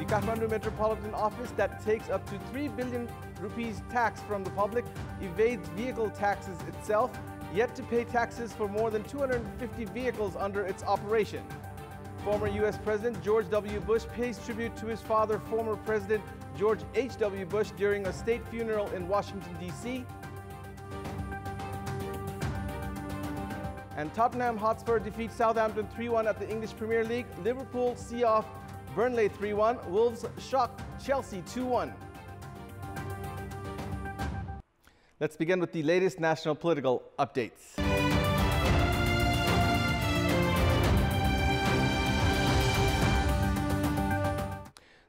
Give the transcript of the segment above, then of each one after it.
Kathmandu Metropolitan Office that takes up to 3 billion rupees tax from the public evades vehicle taxes itself, yet to pay taxes for more than 250 vehicles under its operation. Former U.S. President George W. Bush pays tribute to his father, former President George H.W. Bush, during a state funeral in Washington, D.C. And Tottenham Hotspur defeats Southampton 3-1 at the English Premier League. Liverpool see off Burnley 3-1. Wolves shock Chelsea 2-1. Let's begin with the latest national political updates.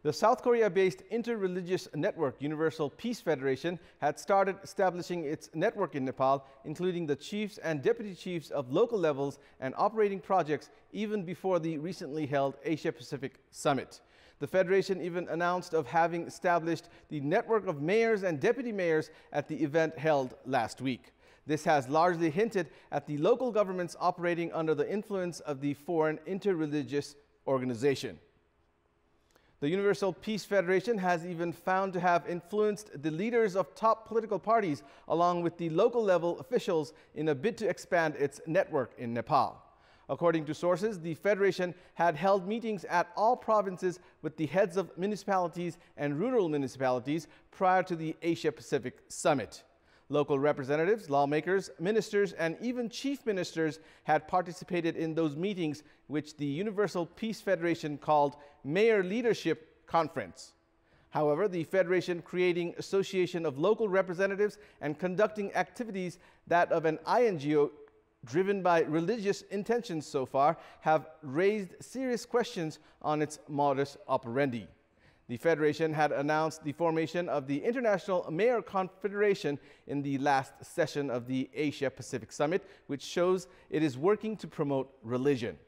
The South Korea-based inter-religious network Universal Peace Federation had started establishing its network in Nepal, including the chiefs and deputy chiefs of local levels and operating projects even before the recently held Asia-Pacific Summit. The Federation even announced of having established the network of mayors and deputy mayors at the event held last week. This has largely hinted at the local governments operating under the influence of the foreign inter-religious organization. The Universal Peace Federation has even found to have influenced the leaders of top political parties along with the local level officials in a bid to expand its network in Nepal. According to sources, the Federation had held meetings at all provinces with the heads of municipalities and rural municipalities prior to the Asia-Pacific Summit. Local representatives, lawmakers, ministers, and even chief ministers had participated in those meetings, which the Universal Peace Federation called Mayor Leadership Conference. However, the Federation, creating association of local representatives and conducting activities that of an INGO driven by religious intentions so far, have raised serious questions on its modus operandi. The Federation had announced the formation of the International Mayor Confederation in the last session of the Asia-Pacific Summit, which shows it is working to promote religion.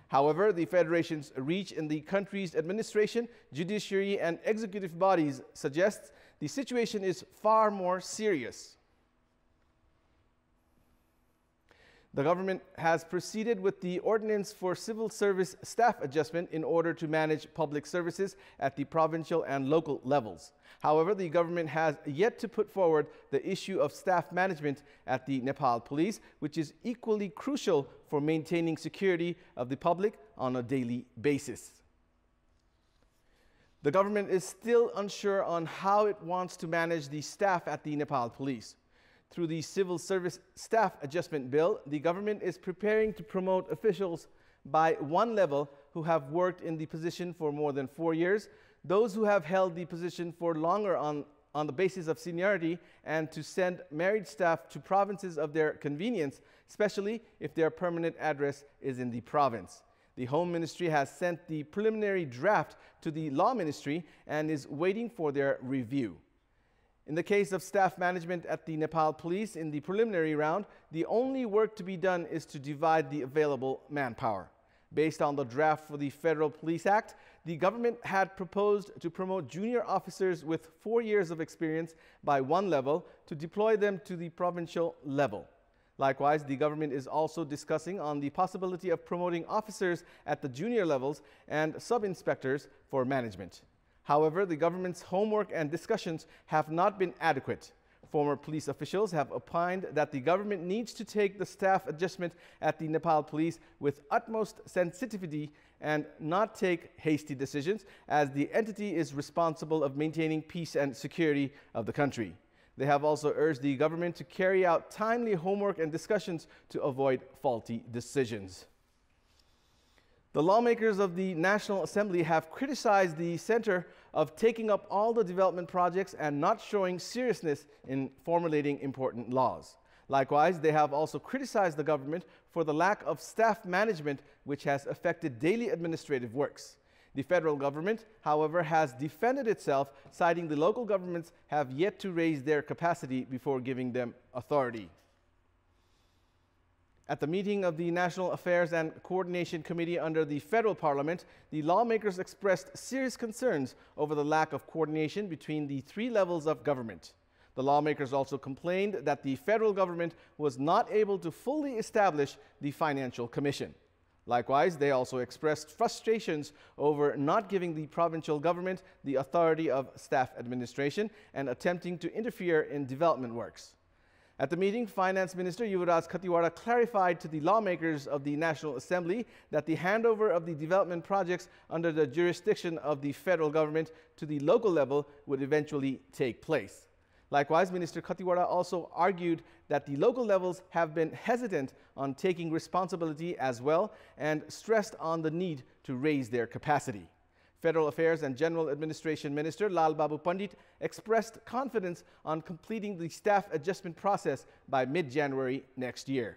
However, the Federation's reach in the country's administration, judiciary, and executive bodies suggests the situation is far more serious. The government has proceeded with the ordinance for civil service staff adjustment in order to manage public services at the provincial and local levels. However, the government has yet to put forward the issue of staff management at the Nepal Police, which is equally crucial for maintaining security of the public on a daily basis. The government is still unsure on how it wants to manage the staff at the Nepal Police. Through the Civil Service Staff Adjustment Bill, the government is preparing to promote officials by one level who have worked in the position for more than 4 years, those who have held the position for longer on the basis of seniority, and to send married staff to provinces of their convenience, especially if their permanent address is in the province. The Home Ministry has sent the preliminary draft to the Law Ministry and is waiting for their review. In the case of staff management at the Nepal Police in the preliminary round, the only work to be done is to divide the available manpower. Based on the draft for the Federal Police Act, the government had proposed to promote junior officers with 4 years of experience by one level to deploy them to the provincial level. Likewise, the government is also discussing on the possibility of promoting officers at the junior levels and sub-inspectors for management. However, the government's homework and discussions have not been adequate. Former police officials have opined that the government needs to take the staff adjustment at the Nepal Police with utmost sensitivity and not take hasty decisions, as the entity is responsible of maintaining peace and security of the country. They have also urged the government to carry out timely homework and discussions to avoid faulty decisions. The lawmakers of the National Assembly have criticized the center of taking up all the development projects and not showing seriousness in formulating important laws. Likewise, they have also criticized the government for the lack of staff management, which has affected daily administrative works. The federal government, however, has defended itself, citing the local governments have yet to raise their capacity before giving them authority. At the meeting of the National Affairs and Coordination Committee under the Federal Parliament, the lawmakers expressed serious concerns over the lack of coordination between the 3 levels of government. The lawmakers also complained that the federal government was not able to fully establish the Financial Commission. Likewise, they also expressed frustrations over not giving the provincial government the authority of staff administration and attempting to interfere in development works. At the meeting, Finance Minister Yuvraj Khatiwada clarified to the lawmakers of the National Assembly that the handover of the development projects under the jurisdiction of the federal government to the local level would eventually take place. Likewise, Minister Khatiwada also argued that the local levels have been hesitant on taking responsibility as well and stressed on the need to raise their capacity. Federal Affairs and General Administration Minister Lal Babu Pandit expressed confidence on completing the staff adjustment process by mid-January next year.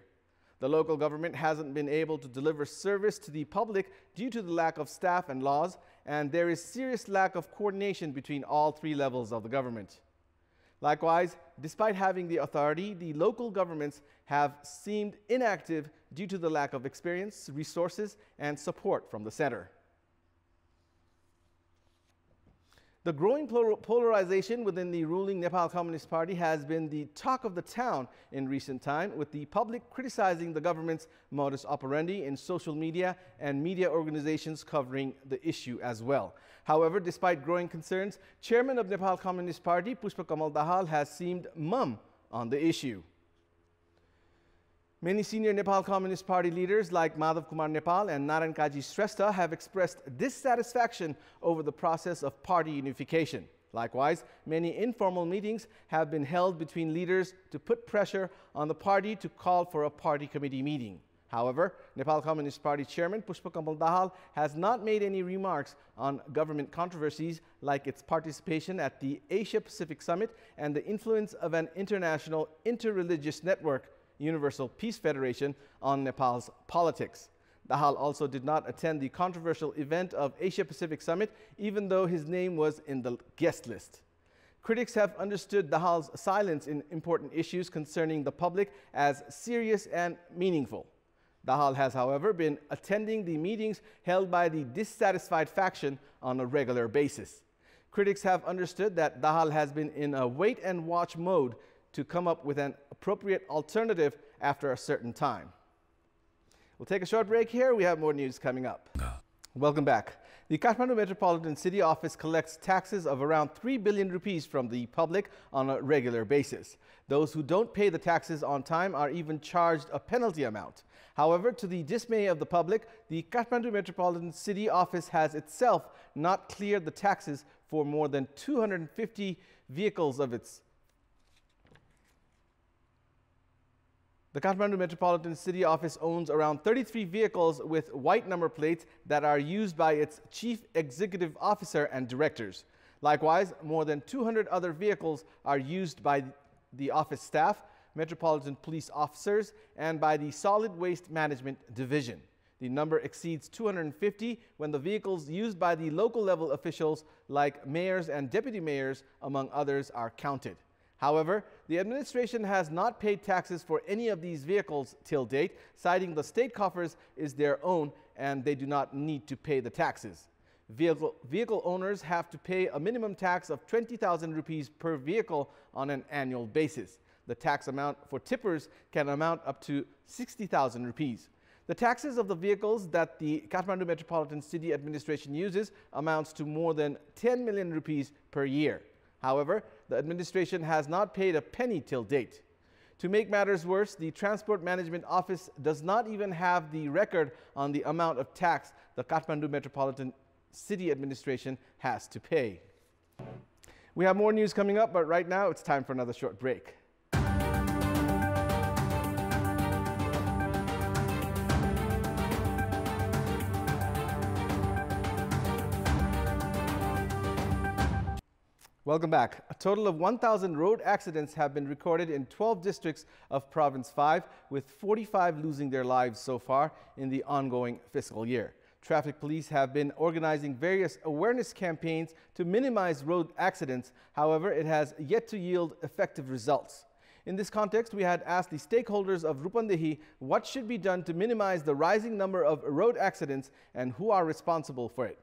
The local government hasn't been able to deliver service to the public due to the lack of staff and laws, and there is serious lack of coordination between all three levels of the government. Likewise, despite having the authority, the local governments have seemed inactive due to the lack of experience, resources, and support from the center. The growing polarization within the ruling Nepal Communist Party has been the talk of the town in recent time, with the public criticizing the government's modus operandi in social media and media organizations covering the issue as well. However, despite growing concerns, Chairman of Nepal Communist Party, Pushpakamal Dahal, has seemed mum on the issue. Many senior Nepal Communist Party leaders like Madhav Kumar Nepal and Narayan Kaji Shrestha have expressed dissatisfaction over the process of party unification. Likewise, many informal meetings have been held between leaders to put pressure on the party to call for a party committee meeting. However, Nepal Communist Party Chairman Pushpakamal Dahal has not made any remarks on government controversies like its participation at the Asia-Pacific Summit and the influence of an international interreligious network, Universal Peace Federation, on Nepal's politics. Dahal also did not attend the controversial event of Asia-Pacific Summit, even though his name was in the guest list. Critics have understood Dahal's silence in important issues concerning the public as serious and meaningful. Dahal has, however, been attending the meetings held by the dissatisfied faction on a regular basis. Critics have understood that Dahal has been in a wait-and-watch mode to come up with an appropriate alternative after a certain time. We'll take a short break here. We have more news coming up. Welcome back. The Kathmandu Metropolitan City Office collects taxes of around 3 billion rupees from the public on a regular basis. Those who don't pay the taxes on time are even charged a penalty amount. However, to the dismay of the public, the Kathmandu Metropolitan City Office has itself not cleared the taxes for more than 250 vehicles of its. The Kathmandu Metropolitan City Office owns around 33 vehicles with white number plates that are used by its chief executive officer and directors. Likewise, more than 200 other vehicles are used by the office staff, Metropolitan Police officers, and by the Solid Waste Management Division. The number exceeds 250 when the vehicles used by the local level officials like mayors and deputy mayors, among others, are counted. However, the administration has not paid taxes for any of these vehicles till date, citing the state coffers is their own and they do not need to pay the taxes. Vehicle owners have to pay a minimum tax of 20,000 rupees per vehicle on an annual basis. The tax amount for tippers can amount up to 60,000 rupees. The taxes of the vehicles that the Kathmandu Metropolitan City Administration uses amounts to more than 10 million rupees per year. However, the administration has not paid a penny till date. To make matters worse, the Transport Management Office does not even have the record on the amount of tax the Kathmandu Metropolitan City Administration has to pay. We have more news coming up, but right now it's time for another short break. Welcome back. A total of 1,000 road accidents have been recorded in 12 districts of Province 5, with 45 losing their lives so far in the ongoing fiscal year. Traffic police have been organizing various awareness campaigns to minimize road accidents. However, it has yet to yield effective results. In this context, we had asked the stakeholders of Rupandehi what should be done to minimize the rising number of road accidents and who are responsible for it.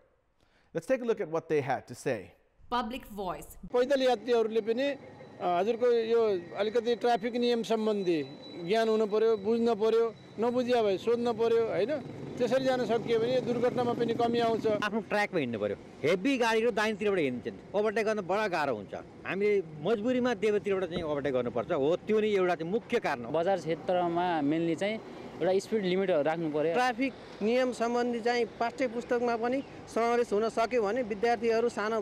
Let's take a look at what they had to say. Public voice. पैदल यात्रीहरूले पनि हजुरको यो अलिकति traffic नियम सम्बन्धी ज्ञान हुनु पर्यो, बुझ्न पर्यो, नबुझिया भए सोध्न पर्यो हैन। त्यसरी जान सकियो भने दुर्घटनामा पनि कमी आउँछ। आफ्नो ट्र्याकमा हिँड्नु पर्यो। हेभी गाडीहरू दाहिनेतिरबाट हिँड्छन्, ओभरटेक गर्न बडा गाह्रो हुन्छ। हामीले मजबुरीमा देब्रेतिरबाट चाहिँ ओभरटेक गर्नुपर्छ। हो त्यो नै एउटा चाहिँ मुख्य कारण हो। बजार क्षेत्रमा मेनली चाहिँ एउटा स्पिड लिमिटहरू राख्नु पर्यो। ट्राफिक नियम सम्बन्धी चाहिँ पाठ्य पुस्तकमा पनि समावेश हुन सक्यो भने विद्यार्थीहरू सानो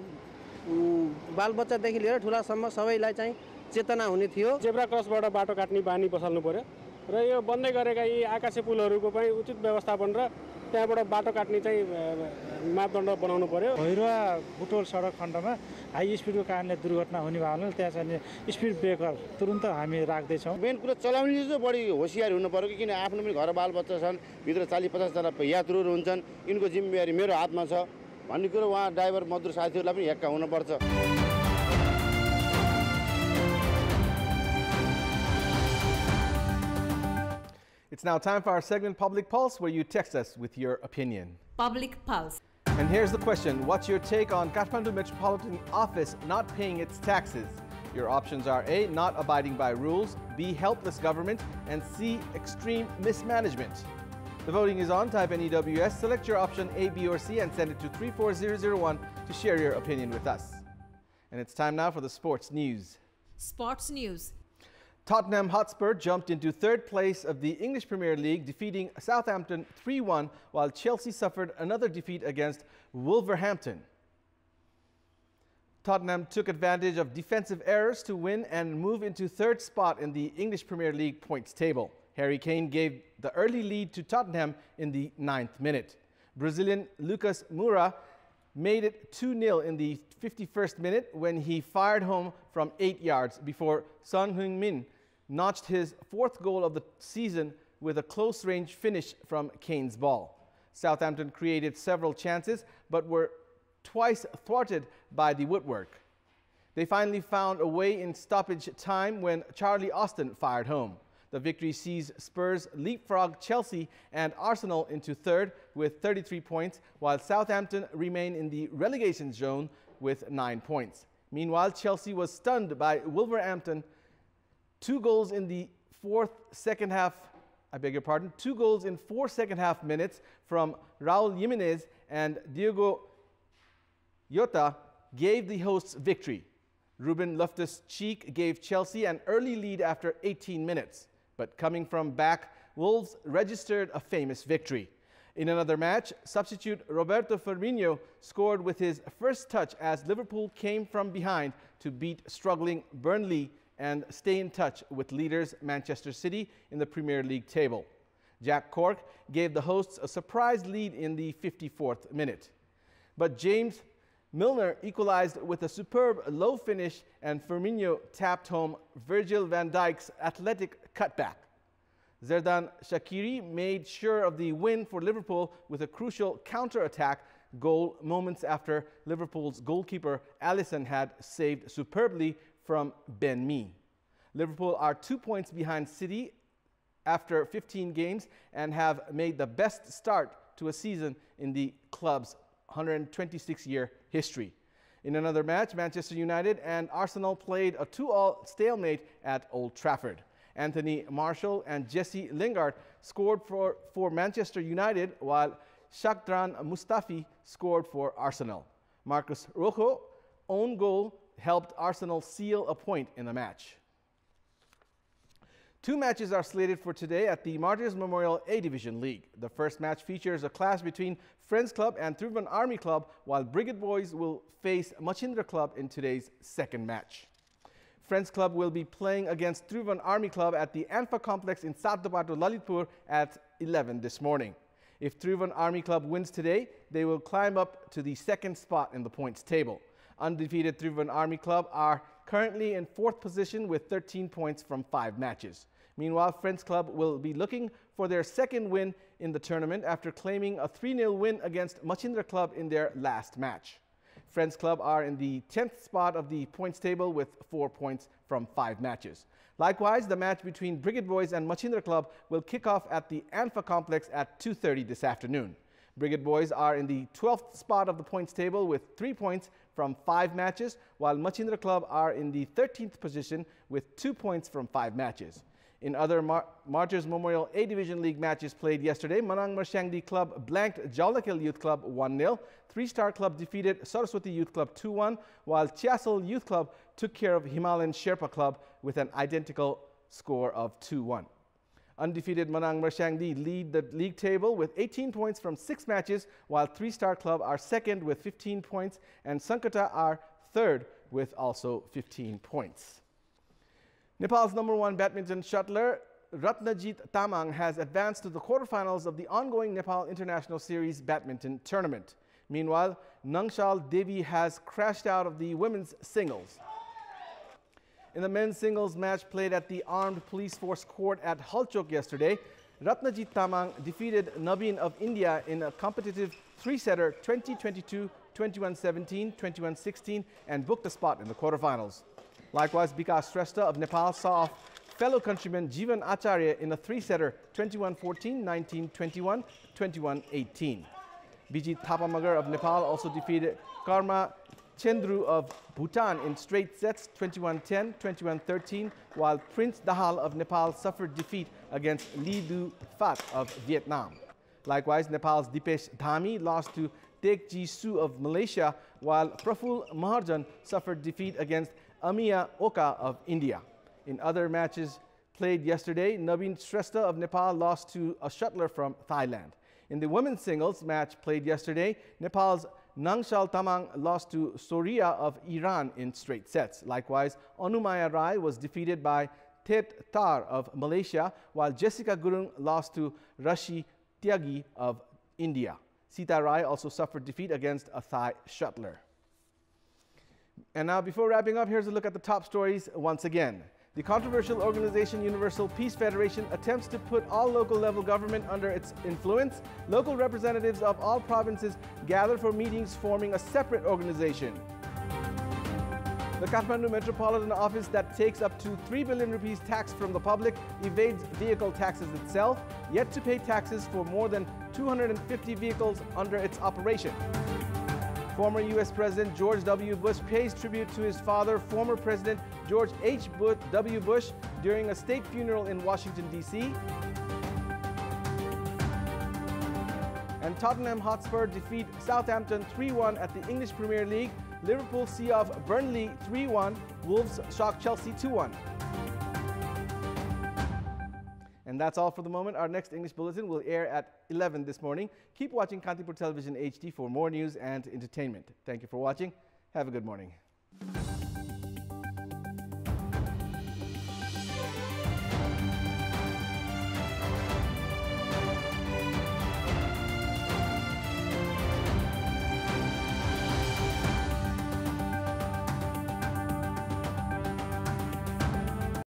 बालबच्चादेखि लिएर ठुलासम्म सबैलाई चाहिँ चेतना हुने थियो। जेब्रा क्रसबाट बाटो काट्ने बानी बसाल्नु पर्यो र यो बन्दै गरेका यी आकाशे पुलहरूको पनि उचित व्यवस्थापन र त्यहाँबाट बाटो काट्ने चाहिँ मापदण्ड बनाउनु पर्यो। भैरवा बुटोल सडक खण्डमा हाई स्पिडको कारणले दुर्घटना हुने भएकोले त्यहाँ चाहिँ स्पिड ब्रेकर तुरुन्त हामी राख्दैछौँ। मेन कुरा चलाउने चाहिँ बढी होसियार हुनु पर्यो कि किन आफ्नो पनि घर बालबच्चा छन्, भित्र 40-50 जना यात्रुहरू हुन्छन्, यिनको जिम्मेवारी मेरो हातमा छ भन्ने कुरो उहाँ ड्राइभर मजदुर साथीहरूलाई पनि हेक्का हुनुपर्छ। It's now time for our segment Public Pulse, where you text us with your opinion. Public Pulse. And here's the question. What's your take on Kathmandu Metropolitan Office not paying its taxes? Your options are A, not abiding by rules, B, helpless government, and C, extreme mismanagement. The voting is on. Type NEWS, select your option A, B, or C, and send it to 34001 to share your opinion with us. And it's time now for the sports news. Sports news. Tottenham Hotspur jumped into third place of the English Premier League, defeating Southampton 3-1, while Chelsea suffered another defeat against Wolverhampton. Tottenham took advantage of defensive errors to win and move into third spot in the English Premier League points table. Harry Kane gave the early lead to Tottenham in the 9th minute. Brazilian Lucas Moura made it 2-0 in the 51st minute when he fired home from 8 yards before Son Heung-min notched his 4th goal of the season with a close-range finish from Kane's ball. Southampton created several chances but were twice thwarted by the woodwork. They finally found a way in stoppage time when Charlie Austin fired home. The victory sees Spurs leapfrog Chelsea and Arsenal into third with 33 points, while Southampton remain in the relegation zone with 9 points. Meanwhile, Chelsea was stunned by Wolverhampton. 2 goals in the 4 second half minutes from Raul Jimenez and Diogo Jota gave the hosts victory. Ruben Loftus-Cheek gave Chelsea an early lead after 18 minutes. But coming from back, Wolves registered a famous victory. In another match, substitute Roberto Firmino scored with his first touch as Liverpool came from behind to beat struggling Burnley and stay in touch with leaders Manchester City in the Premier League table. Jack Cork gave the hosts a surprise lead in the 54th minute. But James Milner equalized with a superb low finish, and Firmino tapped home Virgil van Dijk's athletic cutback. Xherdan Shaqiri made sure of the win for Liverpool with a crucial counter-attack goal moments after Liverpool's goalkeeper Alisson had saved superbly from Ben Mee. Liverpool are 2 points behind City after 15 games and have made the best start to a season in the club's 126-year history. In another match, Manchester United and Arsenal played a 2-2 stalemate at Old Trafford. Anthony Martial and Jesse Lingard scored for Manchester United, while Shakhdran Mustafi scored for Arsenal. Marcus Rojo own goal helped Arsenal seal a point in the match. 2 matches are slated for today at the Martyrs Memorial A-Division League. The first match features a clash between Friends Club and Tribhuvan Army Club, while Brigade Boys will face Machindra Club in today's second match. Friends Club will be playing against Tribhuvan Army Club at the Anfa Complex in Satdapato, Lalitpur at 11 this morning. If Tribhuvan Army Club wins today, they will climb up to the 2nd spot in the points table. Undefeated Tribhuvan Army Club are currently in 4th position with 13 points from 5 matches. Meanwhile, Friends Club will be looking for their 2nd win in the tournament after claiming a 3-0 win against Machindra Club in their last match. Friends Club are in the 10th spot of the points table with 4 points from 5 matches. Likewise, the match between Brigade Boys and Machindra Club will kick off at the Anfa Complex at 2:30 this afternoon. Brigade Boys are in the 12th spot of the points table with 3 points from 5 matches, while Machindra Club are in the 13th position with 2 points from 5 matches. In other Martyrs Memorial A Division League matches played yesterday, Manang Marsiangdi Club blanked Jawlakhel Youth Club 1-0. Three-Star Club defeated Saraswati Youth Club 2-1, while Chiasol Youth Club took care of Himalayan Sherpa Club with an identical score of 2-1. Undefeated Manang Marsiangdi lead the league table with 18 points from 6 matches, while Three-Star Club are second with 15 points, and Sankata are third with also 15 points. Nepal's #1 badminton shuttler Ratnajit Tamang has advanced to the quarterfinals of the ongoing Nepal International Series badminton tournament. Meanwhile, Nangshal Devi has crashed out of the women's singles. In the men's singles match played at the Armed Police Force Court at Halchok yesterday, Ratnajit Tamang defeated Naveen of India in a competitive three-setter 20-22, 21-17, 21-16 and booked a spot in the quarterfinals. Likewise, Bikas Shrestha of Nepal saw off fellow countryman Jivan Acharya in a three-setter 21-14, 19-21, 21-18. Bijit Thapamagar of Nepal also defeated Karma Chendru of Bhutan in straight sets 21-10, 21-13, while Prince Dahal of Nepal suffered defeat against Lee Du Phat of Vietnam. Likewise, Nepal's Dipesh Dhami lost to Tek Ji Su of Malaysia, while Praful Maharjan suffered defeat against Amiya Oka of India. In other matches played yesterday, Naveen Shrestha of Nepal lost to a shuttler from Thailand. In the women's singles match played yesterday, Nepal's Nangshal Tamang lost to Soria of Iran in straight sets. Likewise, Anumaya Rai was defeated by Thet Tar of Malaysia, while Jessica Gurung lost to Rashi Tyagi of India. Sita Rai also suffered defeat against a Thai shuttler. And now, before wrapping up, here's a look at the top stories once again. The controversial organization Universal Peace Federation attempts to put all local level government under its influence. Local representatives of all provinces gather for meetings forming a separate organization. The Kathmandu Metropolitan Office that takes up to 3 billion rupees tax from the public evades vehicle taxes itself, yet to pay taxes for more than 250 vehicles under its operation. Former U.S. President George W. Bush pays tribute to his father, former President George H. W. Bush, during a state funeral in Washington, D.C. And Tottenham Hotspur defeat Southampton 3-1 at the English Premier League. Liverpool see off Burnley 3-1. Wolves shock Chelsea 2-1. And that's all for the moment. Our next English Bulletin will air at 11 this morning. Keep watching Kantipur Television HD for more news and entertainment. Thank you for watching. Have a good morning.